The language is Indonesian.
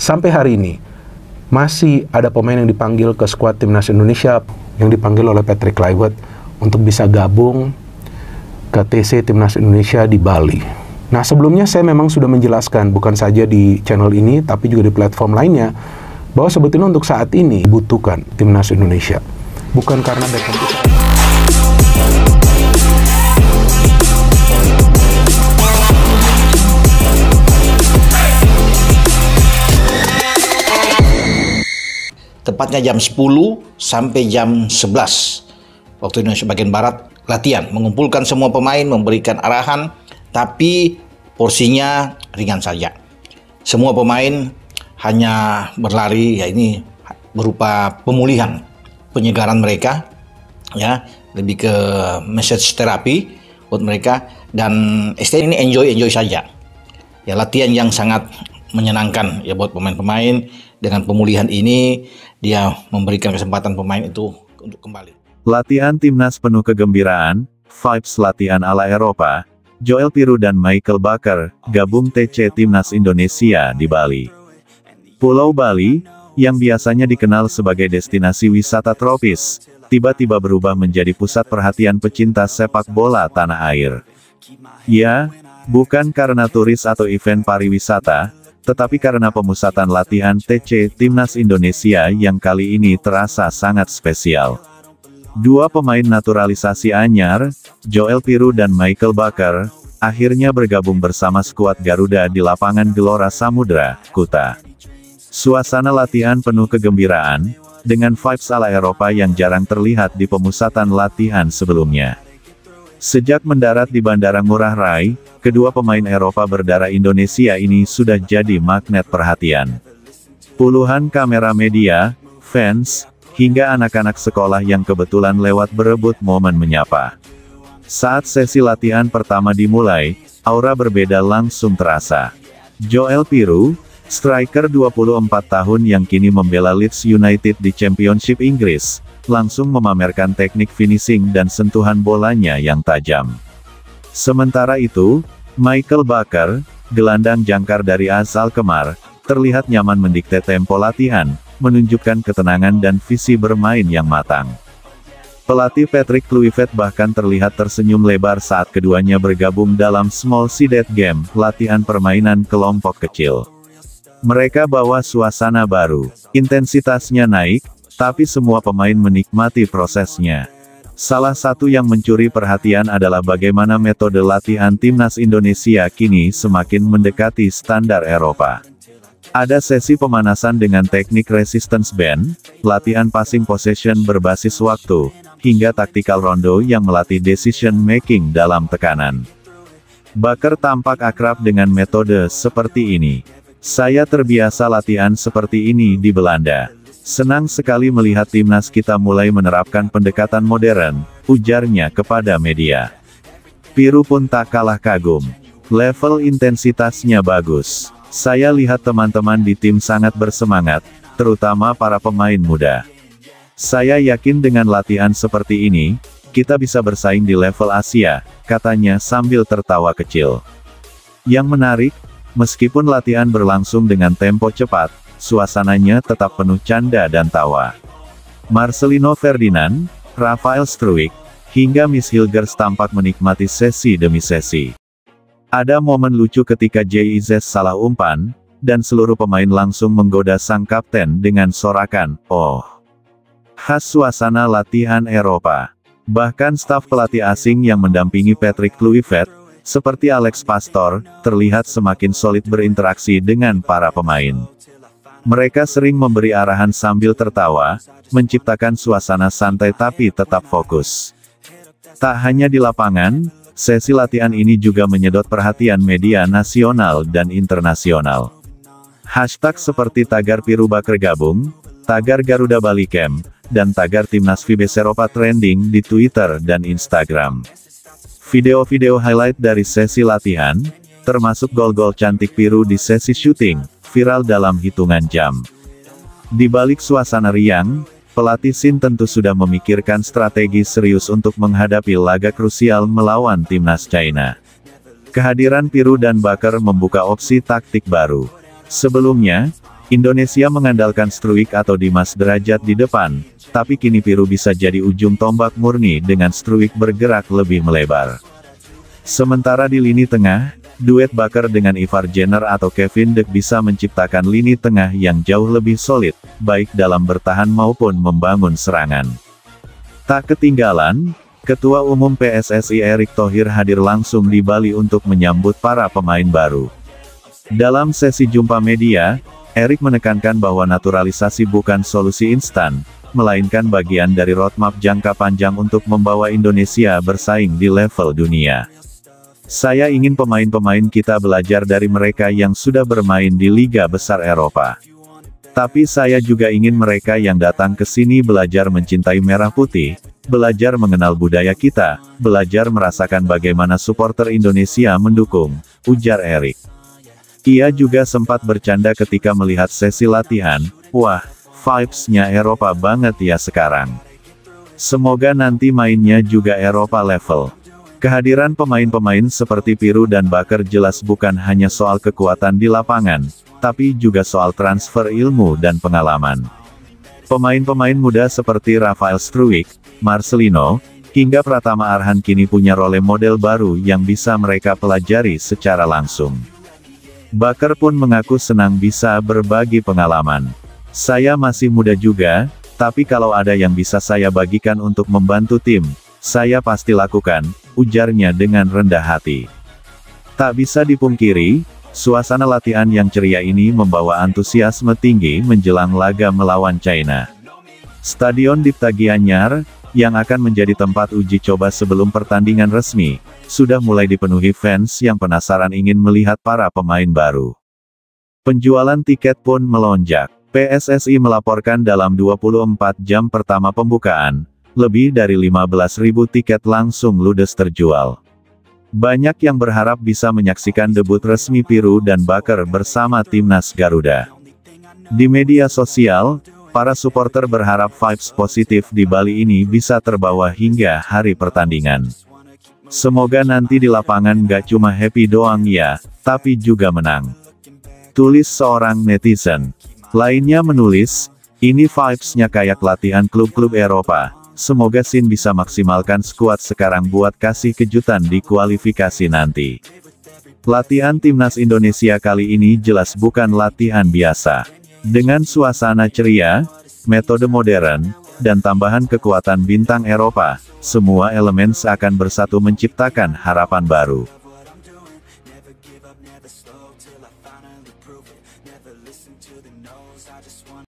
sampai hari ini masih ada pemain yang dipanggil ke skuad timnas Indonesia, yang dipanggil oleh Patrick Kluivert untuk bisa gabung ke TC Timnas Indonesia di Bali. Nah, sebelumnya saya memang sudah menjelaskan, bukan saja di channel ini, tapi juga di platform lainnya, bahwa sebetulnya untuk saat ini dibutuhkan Timnas Indonesia. Bukan karena Beckham itu... Tepatnya jam 10 sampai jam 11 waktu Indonesia bagian Barat latihan, mengumpulkan semua pemain, memberikan arahan, tapi porsinya ringan saja. Semua pemain hanya berlari, ya ini berupa pemulihan, penyegaran mereka, ya lebih ke message terapi buat mereka, dan STN ini enjoy saja. Ya latihan yang sangat menyenangkan ya buat pemain-pemain. Dengan pemulihan ini dia memberikan kesempatan pemain itu untuk kembali. Latihan timnas penuh kegembiraan, vibes latihan ala Eropa. Joel Piroe dan Michael Baker gabung TC Timnas Indonesia di Bali. Pulau Bali, yang biasanya dikenal sebagai destinasi wisata tropis, tiba-tiba berubah menjadi pusat perhatian pecinta sepak bola tanah air. Ya, bukan karena turis atau event pariwisata, tetapi karena pemusatan latihan TC Timnas Indonesia yang kali ini terasa sangat spesial. Dua pemain naturalisasi anyar, Joel Piroe dan Michael Baker, akhirnya bergabung bersama skuad Garuda di lapangan Gelora Samudra, Kuta. Suasana latihan penuh kegembiraan, dengan vibes ala Eropa yang jarang terlihat di pemusatan latihan sebelumnya. Sejak mendarat di Bandara Ngurah Rai, kedua pemain Eropa berdarah Indonesia ini sudah jadi magnet perhatian. Puluhan kamera media, fans, hingga anak-anak sekolah yang kebetulan lewat berebut momen menyapa. Saat sesi latihan pertama dimulai, aura berbeda langsung terasa. Joel Piroe, striker 24 tahun yang kini membela Leeds United di Championship Inggris, langsung memamerkan teknik finishing dan sentuhan bolanya yang tajam. Sementara itu, Michael Baker, gelandang jangkar dari AS Alkmaar, terlihat nyaman mendikte tempo latihan, menunjukkan ketenangan dan visi bermain yang matang. Pelatih Patrick Kluivert bahkan terlihat tersenyum lebar saat keduanya bergabung dalam Small Sided Game, latihan permainan kelompok kecil. Mereka bawa suasana baru, intensitasnya naik, tapi semua pemain menikmati prosesnya. Salah satu yang mencuri perhatian adalah bagaimana metode latihan timnas Indonesia kini semakin mendekati standar Eropa. Ada sesi pemanasan dengan teknik resistance band, latihan passing possession berbasis waktu, hingga tactical rondo yang melatih decision making dalam tekanan. Baker tampak akrab dengan metode seperti ini. Saya terbiasa latihan seperti ini di Belanda. Senang sekali melihat timnas kita mulai menerapkan pendekatan modern, ujarnya kepada media. Piroe pun tak kalah kagum. Level intensitasnya bagus. Saya lihat teman-teman di tim sangat bersemangat, terutama para pemain muda. Saya yakin dengan latihan seperti ini, kita bisa bersaing di level Asia, katanya sambil tertawa kecil. Yang menarik, meskipun latihan berlangsung dengan tempo cepat, suasananya tetap penuh canda dan tawa. Marcelino Ferdinand, Rafael Struijk, hingga Miss Hilgers tampak menikmati sesi demi sesi. Ada momen lucu ketika JIZ salah umpan, dan seluruh pemain langsung menggoda sang kapten dengan sorakan, "Oh." Khas suasana latihan Eropa. Bahkan staf pelatih asing yang mendampingi Patrick Kluivert, seperti Alex Pastor, terlihat semakin solid berinteraksi dengan para pemain. Mereka sering memberi arahan sambil tertawa, menciptakan suasana santai tapi tetap fokus. Tak hanya di lapangan, sesi latihan ini juga menyedot perhatian media nasional dan internasional. Hashtag seperti tagar Piroe Baker gabung, tagar Garuda Bali Camp, dan tagar Timnas Vibes Eropa trending di Twitter dan Instagram. Video-video highlight dari sesi latihan, termasuk gol-gol cantik Piroe di sesi syuting, viral dalam hitungan jam. Di balik suasana riang, pelatih Shin tentu sudah memikirkan strategi serius untuk menghadapi laga krusial melawan timnas China. Kehadiran Piroe dan Baker membuka opsi taktik baru. Sebelumnya, Indonesia mengandalkan Struijk atau Dimas Derajat di depan, tapi kini Peru bisa jadi ujung tombak murni dengan Struijk bergerak lebih melebar. Sementara di lini tengah, duet Baker dengan Ivar Jenner atau Kevin De bisa menciptakan lini tengah yang jauh lebih solid, baik dalam bertahan maupun membangun serangan. Tak ketinggalan, Ketua Umum PSSI Erick Thohir hadir langsung di Bali untuk menyambut para pemain baru. Dalam sesi jumpa media, Erick menekankan bahwa naturalisasi bukan solusi instan, melainkan bagian dari roadmap jangka panjang untuk membawa Indonesia bersaing di level dunia. Saya ingin pemain-pemain kita belajar dari mereka yang sudah bermain di liga besar Eropa. Tapi saya juga ingin mereka yang datang ke sini belajar mencintai merah putih, belajar mengenal budaya kita, belajar merasakan bagaimana supporter Indonesia mendukung, ujar Erick. Ia juga sempat bercanda ketika melihat sesi latihan, wah, vibes-nya Eropa banget ya sekarang. Semoga nanti mainnya juga Eropa level. Kehadiran pemain-pemain seperti Peru dan Baker jelas bukan hanya soal kekuatan di lapangan, tapi juga soal transfer ilmu dan pengalaman. Pemain-pemain muda seperti Rafael Struijk, Marcelino, hingga Pratama Arhan kini punya role model baru yang bisa mereka pelajari secara langsung. Baker pun mengaku senang bisa berbagi pengalaman. Saya masih muda juga, tapi kalau ada yang bisa saya bagikan untuk membantu tim, saya pasti lakukan, ujarnya dengan rendah hati. Tak bisa dipungkiri, suasana latihan yang ceria ini membawa antusiasme tinggi menjelang laga melawan China. Stadion Dipta Gianyar, yang akan menjadi tempat uji coba sebelum pertandingan resmi, sudah mulai dipenuhi fans yang penasaran ingin melihat para pemain baru. Penjualan tiket pun melonjak. PSSI melaporkan dalam 24 jam pertama pembukaan, lebih dari 15.000 tiket langsung ludes terjual. Banyak yang berharap bisa menyaksikan debut resmi Peru dan Baker bersama timnas Garuda. Di media sosial, para supporter berharap vibes positif di Bali ini bisa terbawa hingga hari pertandingan. Semoga nanti di lapangan gak cuma happy doang ya, tapi juga menang. Tulis seorang netizen. Lainnya menulis, ini vibes-nya kayak latihan klub-klub Eropa. Semoga Sin bisa maksimalkan skuad sekarang buat kasih kejutan di kualifikasi nanti. Latihan timnas Indonesia kali ini jelas bukan latihan biasa. Dengan suasana ceria, metode modern, dan tambahan kekuatan bintang Eropa, semua elemen seakan bersatu menciptakan harapan baru.